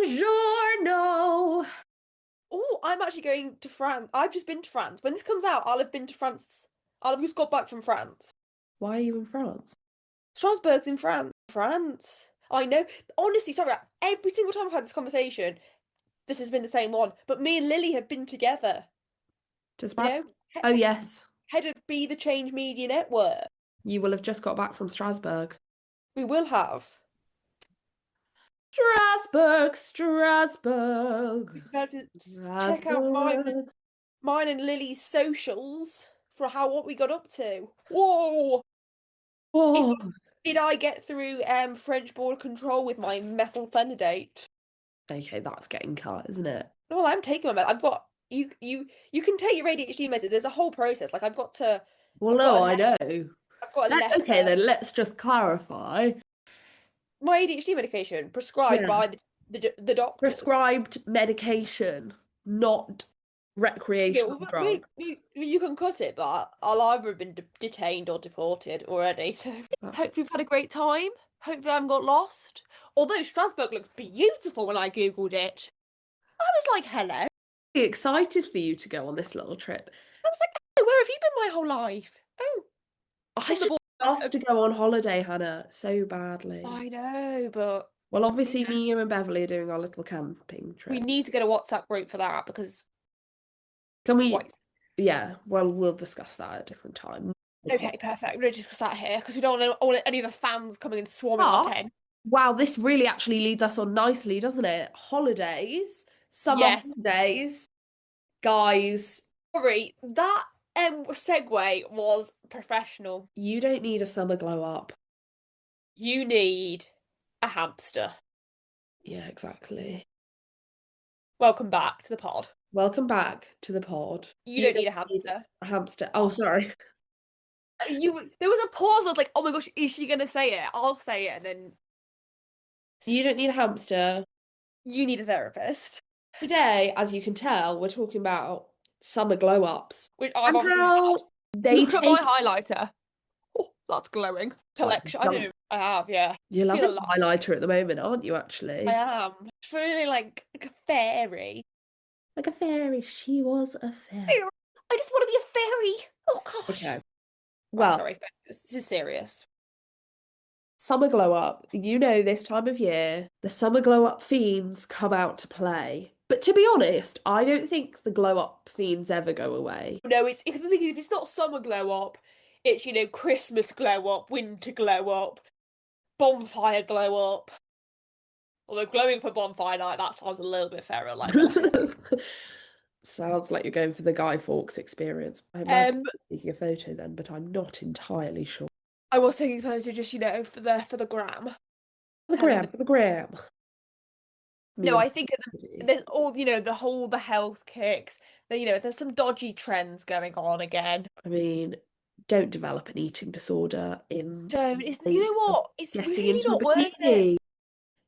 Buongiorno. Oh, I'm actually going to France. I've just been to France. When this comes out, I'll have been to France. I'll have just got back from France. Why are you in France? Strasbourg's in France. France. I know. Honestly, sorry, every single time I've had this conversation, this has been the same one. But me and Lily have been together. Just You back? know, Oh, yes. head of Be the Change Media Network. You will have just got back from Strasbourg. We will have. Strasbourg. You guys can check out Strasbourg. mine and Lily's socials for what we got up to. Whoa! Did, Whoa. did I get through French border control with my methylphenidate? Okay, that's getting cut, isn't it? Well, I'm taking my meds. I've got you can take your ADHD meds. There's a whole process. Like Well, I've got no, a I letter. know. I've got a Okay, letter. then let's just clarify. My ADHD medication prescribed Yeah. by the doctors. Prescribed medication, not Okay, recreational well, drug. you can cut it, but I'll either have been detained or deported already. So That's hopefully we've had a great time. Hopefully I haven't got lost. Although Strasbourg looks beautiful when I googled it, I was like, hello. excited for you to go on this little trip. I was like, oh, where have you been my whole life? Oh, I on the should board. ask to go on holiday, Hannah, so badly. I know, but Well, you obviously, know, me, you, and Beverly are doing our little camping we trip. need to get a WhatsApp group for that because Can we? quite. Yeah, well, we'll discuss that at a different time. Okay, perfect. We're going to discuss that here because we don't want any of the fans coming and swarming our But, tent. wow, this really actually leads us on nicely, doesn't it? Holidays, summer Yes. holidays, guys, Sorry, that segue was professional. you don't need a summer glow up. You need a hamster. Yeah, exactly. Welcome back to the pod. Welcome back to the pod. You You don't need don't a need hamster. a hamster. Oh, Oh, sorry. there was a pause. I was like, oh my gosh, is she gonna say it? I'll say it, and then You don't need a hamster. you need a therapist. Today, as you can tell, we're talking about summer glow ups Which I've and obviously had. how they Look at my take. highlighter. Oh, that's glowing. It's like Collection. I junk. know. I have, yeah. You're Feel loving alive. highlighter at the moment, aren't you, I actually? am. It's really like a fairy. Like a fairy. She was a fairy. I just want to be a fairy. Oh gosh. Okay. Right, Well, sorry, this is serious. summer glow up. You know, this time of year, the summer glow up fiends come out to play. But to be honest, I don't think the glow up fiends ever go away. No, if the thing is, if it's not summer glow up, it's Christmas glow up, winter glow up, bonfire glow up. Although glowing up a bonfire night, that sounds a little bit feral, I realise. Sounds like you're going for the Guy Fawkes experience. I imagine Um, taking a photo then, but I'm not entirely sure. I was taking a photo just for the gram, For the telling gram, for the gram. Me No, and I think there's all, the health kicks. There's some dodgy trends going on again. I mean, don't develop an eating disorder in So the you state know of what? It's getting really into a not worth it. bikini.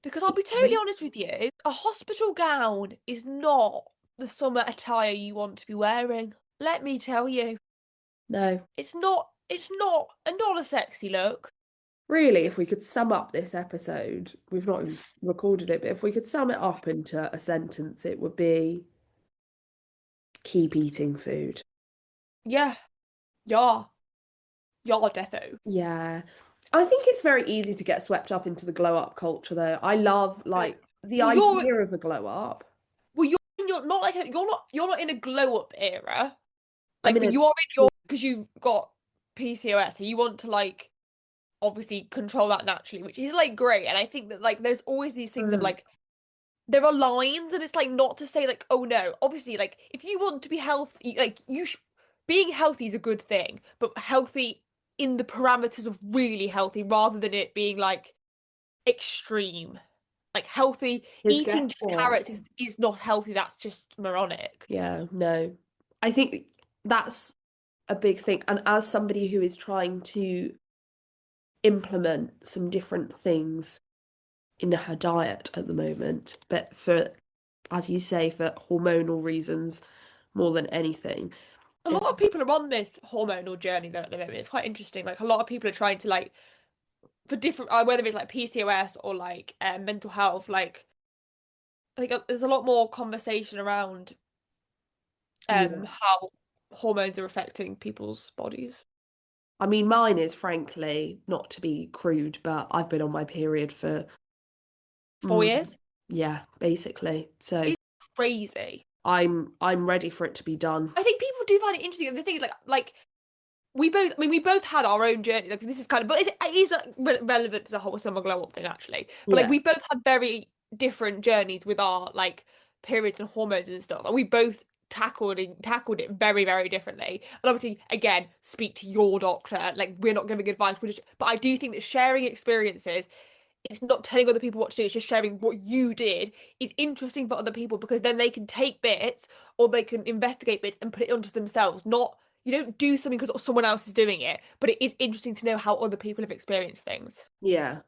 Because I'll be totally Wait, honest with you, a hospital gown is not the summer attire you want to be wearing. Let me tell you, no. it's not a sexy look. Really, if we could sum up this episode, we've not even recorded it, but if we could sum it up into a sentence, it would be keep eating food. Yeah, yeah, yeah, defo. Yeah. I think it's very easy to get swept up into the glow up culture, though. I love like the Well, idea of a glow up. you're not like you're not in a glow up era. I Like, mean, but you are in your because you've got PCOS, so you want to like obviously control that naturally, which is like great. And I think that like there's always these things of mm, like there are lines, and it's like not to say like oh no, obviously like if you want to be healthy, like being healthy is a good thing, but healthy in the parameters of really healthy rather than it being like extreme. Like healthy because guess eating just what? carrots is not healthy. That's just moronic. Yeah, no. I think that's a big thing. And as somebody who is trying to implement some different things in her diet at the moment, but for, as you say, for hormonal reasons more than anything. A lot It's of people are on this hormonal journey though at the moment. It's quite interesting. Like a lot of people are trying to like for different whether it's like PCOS or like mental health, like I think there's a lot more conversation around Yeah. how hormones are affecting people's bodies. I mean, mine is frankly, not to be crude, but I've been on my period for, 4 years. yeah, basically. So It's crazy. I'm ready for it to be done. I think people do find it interesting. And the thing is, like we both, I mean, we both had our own journey. Like this is kind of, but it is like, relevant to the whole summer glow up thing, actually. But like Yeah. we both had very different journeys with our like periods and hormones and stuff, and we both tackled it very, very differently. And obviously, again, speak to your doctor. Like we're not giving advice, we're just. But I do think that sharing experiences, it's not telling other people what to do, it's just sharing what you did, is interesting for other people because then they can take bits or they can investigate bits and put it onto themselves. Not, you don't do something because someone else is doing it, but it is interesting to know how other people have experienced things. Yeah.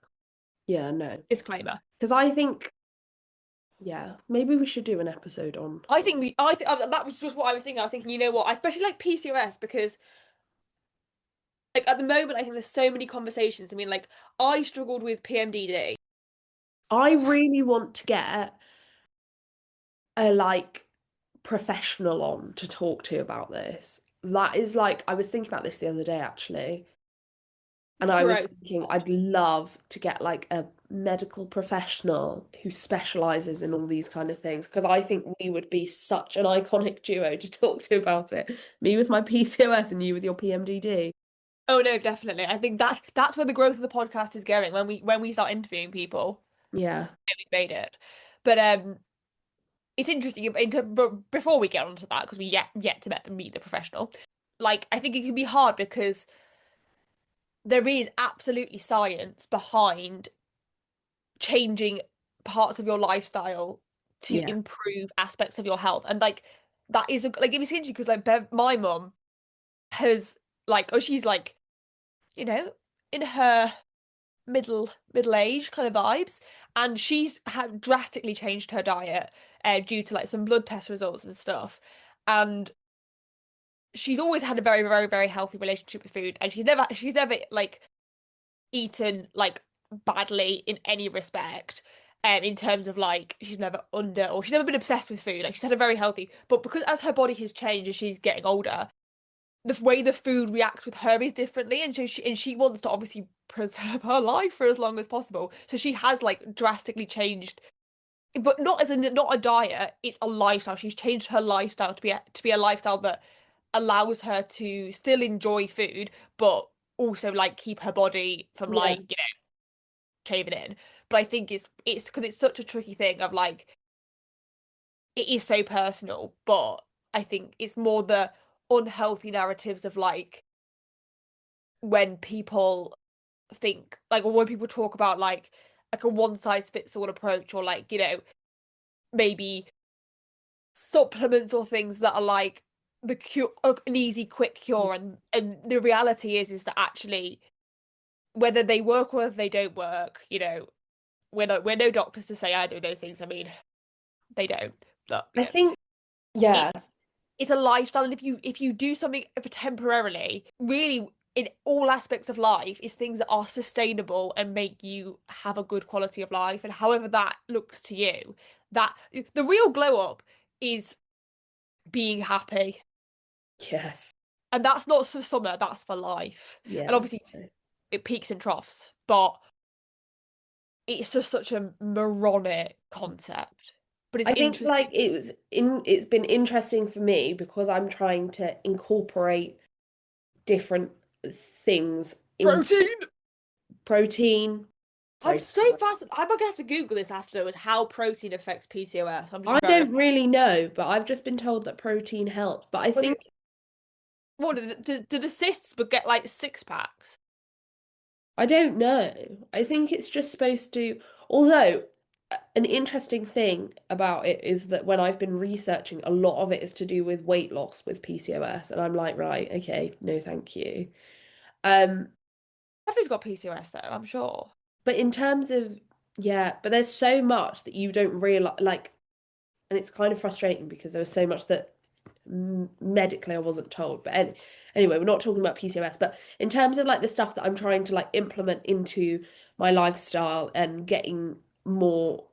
Yeah, no. Disclaimer. Because I think, yeah, maybe we should do an episode on. I think that was just what I was thinking. I was thinking, you know what, I especially like PCOS because like at the moment I think there's so many conversations. I mean, like I struggled with PMDD. I really want to get a like professional on to talk to about this. That is like, I was thinking about this the other day actually, and I was Bro, thinking I'd love to get like a medical professional who specializes in all these kind of things because I think we would be such an iconic duo to talk to about it. Me with my PCOS and you with your PMDD. oh no, definitely. I think that's where the growth of the podcast is going when we start interviewing people. Yeah. We've made it. But it's interesting but before we get onto that, because we yet to meet the professional, like I think it can be hard because there is absolutely science behind changing parts of your lifestyle to Yeah. improve aspects of your health. And like that is like it was interesting because like my mum has like oh she's like, you know, in her middle age kind of vibes, and she's had drastically changed her diet due to like some blood test results and stuff, and she's always had a very very very healthy relationship with food, and she's never like eaten like badly in any respect. In terms of like she's never under or she's never been obsessed with food, like she's had a very healthy, but because as her body has changed as she's getting older, the way the food reacts with her is differently, and so she wants to obviously preserve her life for as long as possible. So she has like drastically changed, but not a diet. It's a lifestyle. She's changed her lifestyle to be a lifestyle that allows her to still enjoy food, but also like keep her body from Yeah. like caving in. But I think it's because it's such a tricky thing of like it is so personal, but I think it's more the unhealthy narratives of like when people think like or when people talk about like a one size fits all approach or like maybe supplements or things that are like the cure an easy quick cure, and the reality is that actually whether they work or whether they don't work, we're no doctors to say either of those things. I mean, they don't, but I think, yeah, it's it's a lifestyle, and if you do something for temporarily, really in all aspects of life, is things that are sustainable and make you have a good quality of life, and however that looks to you, that the real glow up is being happy, yes. and that's not for summer, that's for life, and Yeah. obviously it peaks and troughs, but it's just such a moronic concept, but it's I think interesting. like it's been interesting for me because I'm trying to incorporate different things in Protein. protein. I'm Protein. so fascinated. I'm gonna have to Google this afterwards. How protein affects PCOS. I'm I just very. don't really know, but I've just been told that protein helps. But I Was think, it? What do the cysts but get like six packs? I don't know. I think it's just supposed to, although an interesting thing about it is that when I've been researching, a lot of it is to do with weight loss with PCOS, and I'm like, right, okay, no, thank you. Um, Everybody's got PCOS though, I'm sure. but in terms of, yeah, but there's so much that you don't realize, like, and it's kind of frustrating because there was so much that medically I wasn't told. But anyway, we're not talking about PCOS, but in terms of like the stuff that I'm trying to like implement into my lifestyle and getting more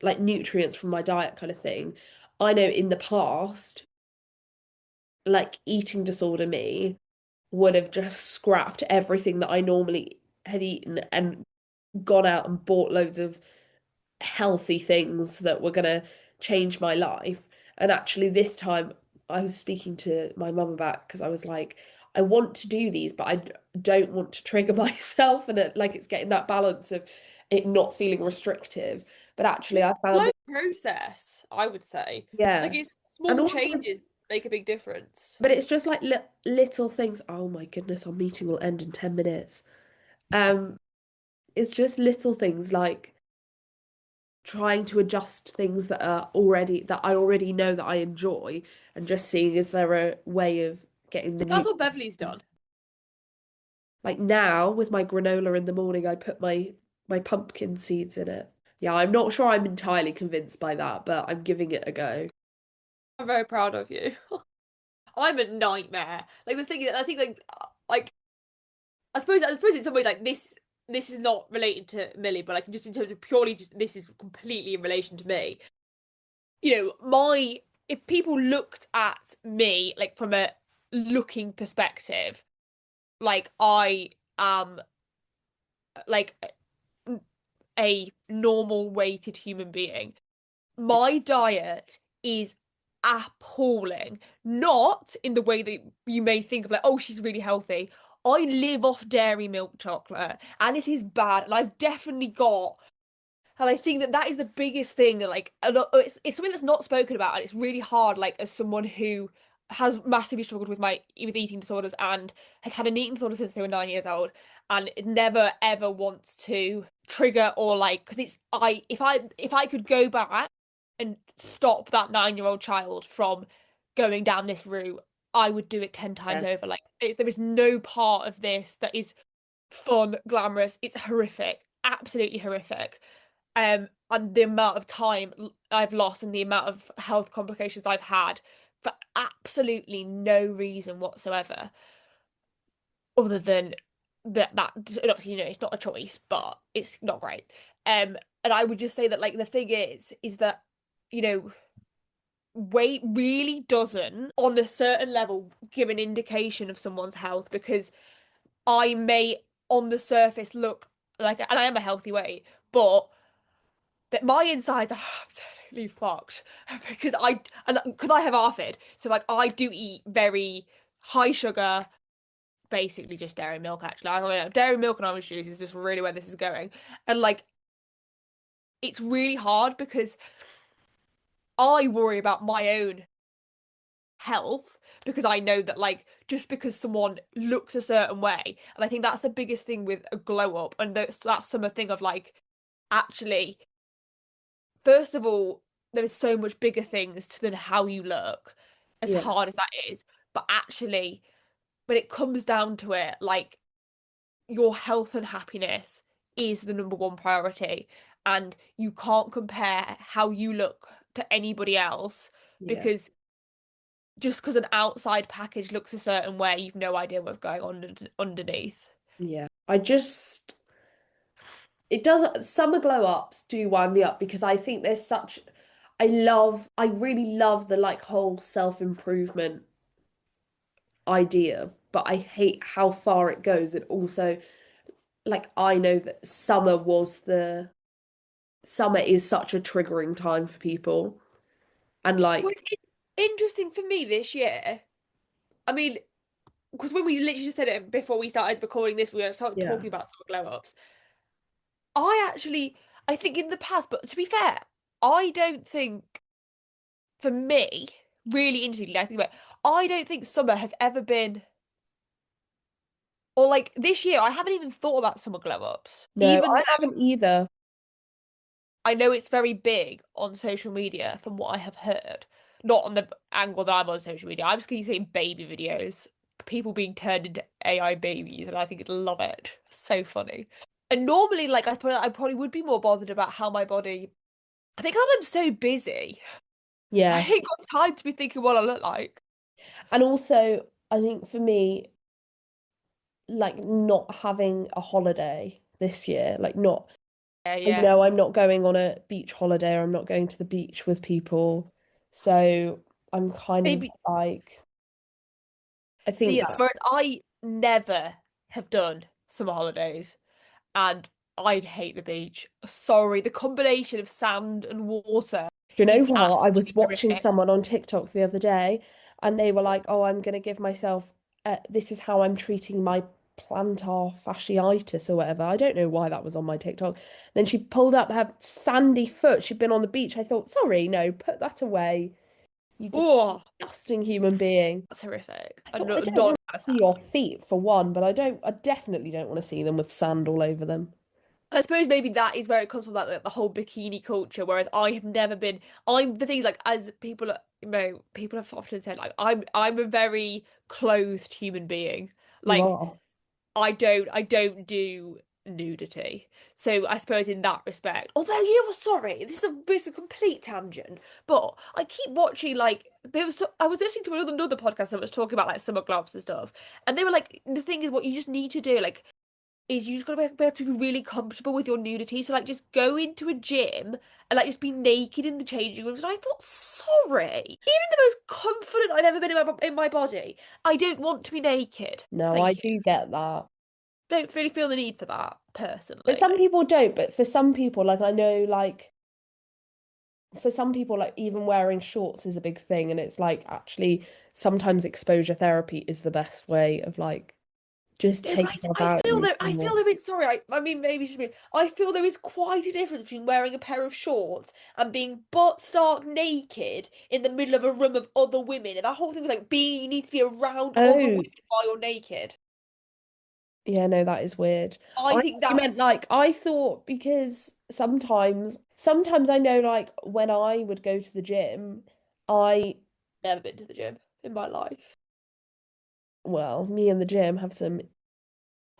like nutrients from my diet kind of thing. I know in the past, like eating disorder me would have just scrapped everything that I normally had eaten and gone out and bought loads of healthy things that were going to change my life. And actually, this time I was speaking to my mum about because I was like, I want to do these, but don't want to trigger myself. And like it's getting that balance of it not feeling restrictive. But actually, It's I a found slow it, process, I would say. Like yeah. it's And small also, changes make a big difference. but it's just like li little things. Oh my goodness, our meeting will end in 10 minutes. Um, it's just little things like trying to adjust things that I already know that I enjoy and just seeing is there a way of getting the new That's what Beverly's done. like now with my granola in the morning I put my pumpkin seeds in it. Yeah, I'm not sure I'm entirely convinced by that, but I'm giving it a go. I'm very proud of you. I'm a nightmare. Like the thing is, I think like I suppose in some ways like this is not related to Millie, but like just in terms of purely just this is completely in relation to me. You know, my if people looked at me like from a looking perspective, like I am like a normal weighted human being. My diet is appalling. Not in the way that you may think of like, oh, she's really healthy. I live off dairy milk chocolate and it is bad. And I've definitely got, and I think that that is the biggest thing. Like, it's something that's not spoken about, and it's really hard. Like, as someone who has massively struggled with eating disorders and has had an eating disorder since they were 9 years old, and it never ever wants to trigger or like because it's I if I could go back and stop that 9 year old child from going down this route, I would do it 10 times Yeah. over. Like, there is no part of this that is fun, glamorous. It's horrific, absolutely horrific. And the amount of time I've lost and the amount of health complications I've had for absolutely no reason whatsoever, other than that obviously, it's not a choice, but it's not great. And I would just say that like the thing is that, you know, weight really doesn't, on a certain level, give an indication of someone's health because I may on the surface look like, and I am a healthy weight, but that my insides are absolutely fucked because I have ARFID, so like I do eat very high sugar, basically just dairy milk. Actually, I don't know, dairy milk and orange juice is just really where this is going, and like it's really hard because I worry about my own health because I know that like just because someone looks a certain way, and I think that's the biggest thing with a glow up, and that's some thing of like actually first of all, there is so much bigger things than how you look, as Yeah. hard as that is. But actually, when it comes down to it, like your health and happiness is the number one priority. And you can't compare how you look to anybody else Yeah. because just because an outside package looks a certain way, you've no idea what's going on underneath. Yeah. I just it does summer glow ups do wind me up because I think there's such I really love the like whole self-improvement idea, but I hate how far it goes. And also, like, I know that summer is such a triggering time for people. And Well, like, it's interesting for me this year. I mean, because when we literally just said it before we started recording this, we were started yeah, talking about summer glow ups. I actually, I think in the past, but to be fair, I don't think for me, really interestingly, I think about, I don't think summer has ever been, or like this year, I haven't even thought about summer glow ups, no, even I though haven't either. I know it's very big on social media from what I have heard. Not on the angle that I'm on social media. I'm just going to say baby videos, people being turned into AI babies, and I think I'd love it. So funny. And normally, like I probably would be more bothered about how my body. I think I'm so busy. I Yeah. ain't got time to be thinking what I look like. And also, I think for me, like not having a holiday this year, like not. Yeah, I yeah. know I'm not going on a beach holiday or I'm not going to the beach with people. So I'm kind of Maybe like, I think see, that, whereas I never have done summer holidays, and I'd hate the beach. Sorry, the combination of sand and water do you know is what? I was absolutely watching horrific. someone on TikTok the other day and they were like, oh, I'm going to give myself, this is how I'm treating my plantar fasciitis or whatever. I don't know why that was on my TikTok. Then she pulled up her sandy foot. She'd been on the beach. I thought, sorry, no, put that away. You Oh, disgusting human being. that's horrific. I I'm thought I not, don't not want a fan of to see sand. your feet for one, but I definitely don't want to see them with sand all over them. I suppose maybe that is where it comes from, like the whole bikini culture. Whereas I have never been. I'm the things like as people, people have often said like I'm a very clothed human being. You Like are. I don't do nudity. So I suppose in that respect, although you were sorry, this is a complete tangent, but I keep watching like I was listening to another podcast that was talking about like summer clubs and stuff, and they were like the thing is what you just need to do like is you just gotta be able to be really comfortable with your nudity. So like just go into a gym and like just be naked in the changing rooms. And I thought, sorry, even the most confident I've ever been in my body, I don't want to be naked. No, I Thank you. do get that. Don't really feel the need for that But personally. some people don't. But for some people, like I know, like for some people, like even wearing shorts is a big thing, and it's like actually sometimes exposure therapy is the best way of like just Yeah, but taking yourself I out feel and that I more. feel there is sorry, I mean maybe it's just me. I feel there is quite a difference between wearing a pair of shorts and being butt stark naked in the middle of a room of other women. And that whole thing was like being you need to be around other Oh, women while you're naked. yeah, no, that is weird. I I thought think you meant that's like I thought because sometimes I know like when I would go to the gym, I never been to the gym in my life. well, me and the gym have some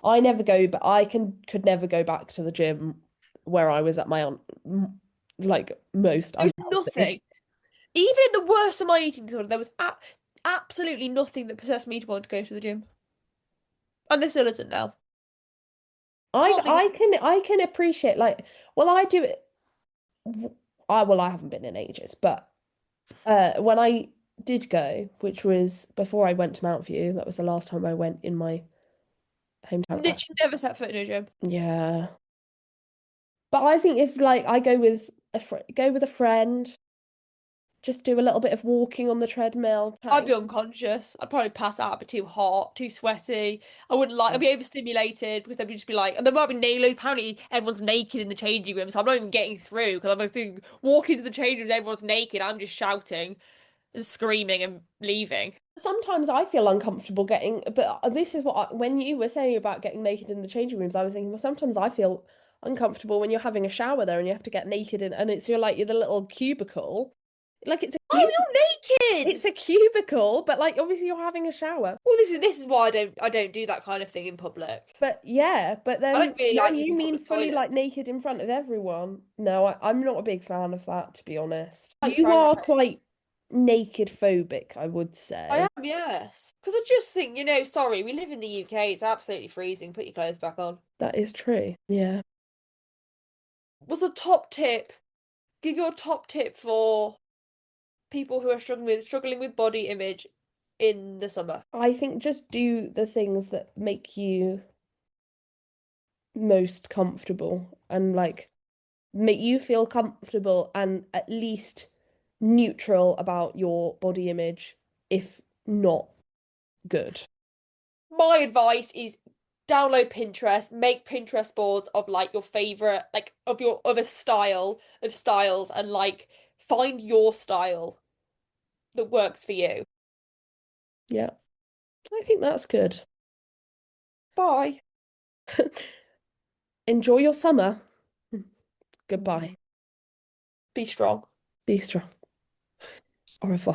I never go but I could never go back to the gym where I was at my like most There was unhealthy. nothing. Even in the worst of my eating disorder, there was absolutely nothing that possessed me to want to go to the gym. And there still isn't now. Can't think of I can appreciate like well I do it I haven't been in ages but when I did go, which was before I went to Mount View, that was the last time I went in my hometown. literally never set foot in a gym. Yeah. But I think if like I go with a friend, just do a little bit of walking on the treadmill, I'd chatting. be unconscious. I'd probably pass out, be too hot, too sweaty. I wouldn't like, I'd be overstimulated because they'd just be like, and there might be nailo. Apparently, everyone's naked in the changing room, so I'm not even getting through because I'm like, walking to the changing room, everyone's naked. I'm just shouting and screaming and leaving. Sometimes I feel uncomfortable getting, but this is what when you were saying about getting naked in the changing rooms, I was thinking, well, sometimes I feel uncomfortable when you're having a shower there and you have to get naked in, and it's you're the little cubicle, like Oh, you're it's naked! a cubicle, but like obviously you're having a shower. Well, this is why I don't do that kind of thing in public. But yeah, but I then don't really no, like you using mean public fully like toilets. naked in front of everyone. No, I'm not a big fan of that, to be honest. Like You are Franco. quite naked phobic, I would I say. am, yes. Because I just think, sorry, we live in the UK. It's absolutely freezing. Put your clothes back on. That is true. Yeah. What's the top tip? Give your top tip for people who are struggling with body image in the summer. I think just do the things that make you most comfortable and like make you feel comfortable and at least neutral about your body image, if not good. My advice is download Pinterest, make Pinterest boards of like your favorite, like of a style of styles, and like find your style that works for you. Yeah, I think that's good. Bye. Enjoy your summer. Goodbye. Be strong. Be strong. Au revoir.